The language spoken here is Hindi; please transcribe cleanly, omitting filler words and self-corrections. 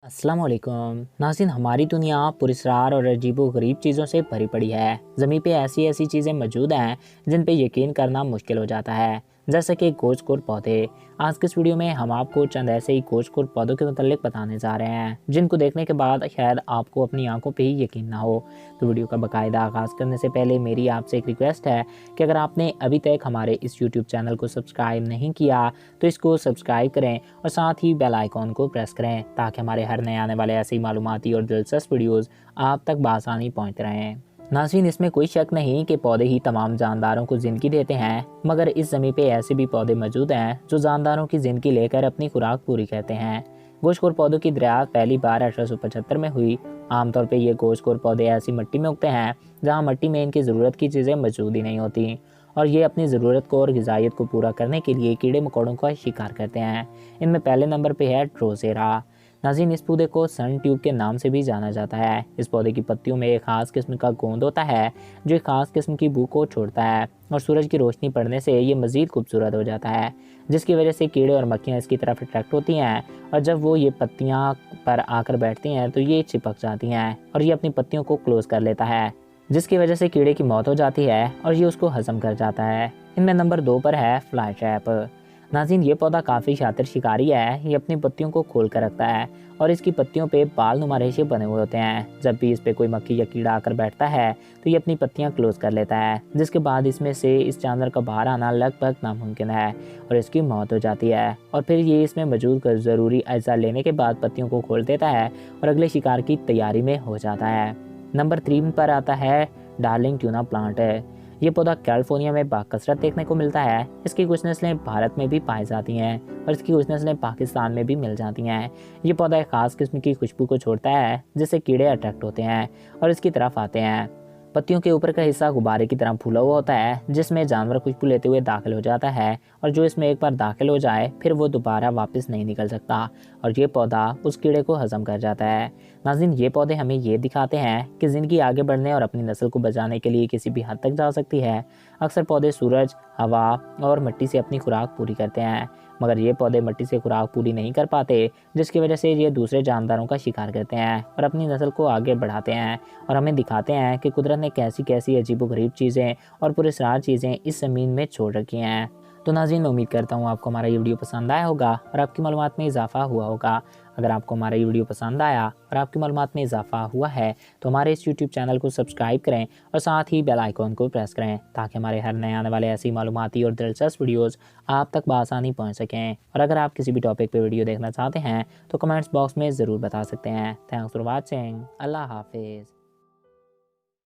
अस्सलाम वालेकुम नाज़रीन, हमारी दुनिया पुरस्कार और अजीबो-गरीब चीज़ों से भरी पड़ी है। ज़मीन पे ऐसी ऐसी चीज़ें मौजूद हैं जिन पे यकीन करना मुश्किल हो जाता है, जैसे कि गोश्तखोर पौधे। आज के इस वीडियो में हम आपको चंद ऐसे ही गोश्तखोर पौधों के मुतालिक बताने जा रहे हैं जिनको देखने के बाद शायद आपको अपनी आंखों पे ही यकीन ना हो। तो वीडियो का बाकायदा आगाज़ करने से पहले मेरी आपसे एक रिक्वेस्ट है कि अगर आपने अभी तक हमारे इस यूट्यूब चैनल को सब्सक्राइब नहीं किया तो इसको सब्सक्राइब करें और साथ ही बेल आइकॉन को प्रेस करें ताकि हमारे हर नए आने वाले ऐसी मालूमाती और दिलचस्प वीडियोस आप तक बआसानी पहुंच रहें। नाज़रीन, इसमें कोई शक नहीं कि पौधे ही तमाम जानदारों को ज़िंदगी देते हैं, मगर इस ज़मीन पे ऐसे भी पौधे मौजूद हैं जो जानदारों की ज़िंदगी लेकर अपनी खुराक पूरी करते हैं। गोश्तखोर पौधों की दरियाफ्त पहली बार 1875 में हुई। आमतौर पर ये गोश्तखोर पौधे ऐसी मिट्टी में उगते हैं जहाँ मिट्टी में इनकी ज़रूरत की चीज़ें मौजूद ही नहीं होती और ये अपनी ज़रूरत को और ग़िज़ाइयत को पूरा करने के लिए कीड़े मकोड़ों का शिकार करते हैं। इनमें पहले नंबर पे है ड्रोसेरा। नाज़रीन, इस पौधे को सन ट्यूब के नाम से भी जाना जाता है। इस पौधे की पत्तियों में एक ख़ास किस्म का गोंद होता है जो एक ख़ास किस्म की बू को छोड़ता है और सूरज की रोशनी पड़ने से ये मज़ीद खूबसूरत हो जाता है, जिसकी वजह से कीड़े और मक्खियाँ इसकी तरफ अट्रैक्ट होती हैं और जब वो ये पत्तियाँ पर आकर बैठती हैं तो ये चिपक जाती हैं और ये अपनी पत्तियों को क्लोज़ कर लेता है, जिसकी वजह से कीड़े की मौत हो जाती है और ये उसको हज़म कर जाता है। इनमें नंबर 2 पर है फ्लाई ट्रैप। नाज़रीन, ये पौधा काफ़ी शातिर शिकारी है। ये अपनी पत्तियों को खोल कर रखता है और इसकी पत्तियों पे बाल नुमा रेशे बने हुए होते हैं। जब भी इस पे कोई मक्खी या कीड़ा आकर बैठता है तो ये अपनी पत्तियां क्लोज कर लेता है, जिसके बाद इसमें से इस जानवर का बाहर आना लगभग नामुमकिन है और इसकी मौत हो जाती है। और फिर ये इसमें मौजूद ज़रूरी अज्जा लेने के बाद पत्तियों को खोल देता है और अगले शिकार की तैयारी में हो जाता है। नंबर 3 पर आता है डार्लिंग ट्यूना प्लांट। ये पौधा कैलिफोर्निया में बाकसरत देखने को मिलता है। इसकी कुछ नस्लें भारत में भी पाई जाती हैं और इसकी कुछ नस्लें पाकिस्तान में भी मिल जाती हैं। ये पौधा एक ख़ास किस्म की खुशबू को छोड़ता है जिससे कीड़े अट्रैक्ट होते हैं और इसकी तरफ आते हैं। पत्तियों के ऊपर का हिस्सा गुब्बारे की तरह फूला हुआ होता है जिसमें जानवर खुशबू लेते हुए दाखिल हो जाता है और जो इसमें एक बार दाखिल हो जाए फिर वो दोबारा वापस नहीं निकल सकता और ये पौधा उस कीड़े को हज़म कर जाता है। नाज़रीन, ये पौधे हमें ये दिखाते हैं कि ज़िंदगी आगे बढ़ने और अपनी नस्ल को बचाने के लिए किसी भी हद तक जा सकती है। अक्सर पौधे सूरज, हवा और मिट्टी से अपनी खुराक पूरी करते हैं, मगर ये पौधे मिट्टी से खुराक पूरी नहीं कर पाते, जिसकी वजह से ये दूसरे जानदारों का शिकार करते हैं और अपनी नस्ल को आगे बढ़ाते हैं और हमें दिखाते हैं कि कुदरत ने कैसी कैसी अजीबोगरीब चीज़ें और पुरस्कार चीज़ें इस ज़मीन में छोड़ रखी हैं। तो नाज़रीन, उम्मीद करता हूँ आपको हमारा ये वीडियो पसंद आया होगा और आपकी मालूमात में इजाफ़ा हुआ होगा। अगर आपको हमारा ये वीडियो पसंद आया और आपकी मालूमात में इजाफ़ा हुआ है तो हमारे इस यूट्यूब चैनल को सब्सक्राइब करें और साथ ही बेल आइकॉन को प्रेस करें ताकि हमारे हर नए आने वाले ऐसी मालूमाती और दिलचस्प वीडियोस आप तक बआसानी पहुंच सकें। और अगर आप किसी भी टॉपिक पे वीडियो देखना चाहते हैं तो कमेंट्स बॉक्स में ज़रूर बता सकते हैं। Thanks for watching. अल्लाह हाफिज़।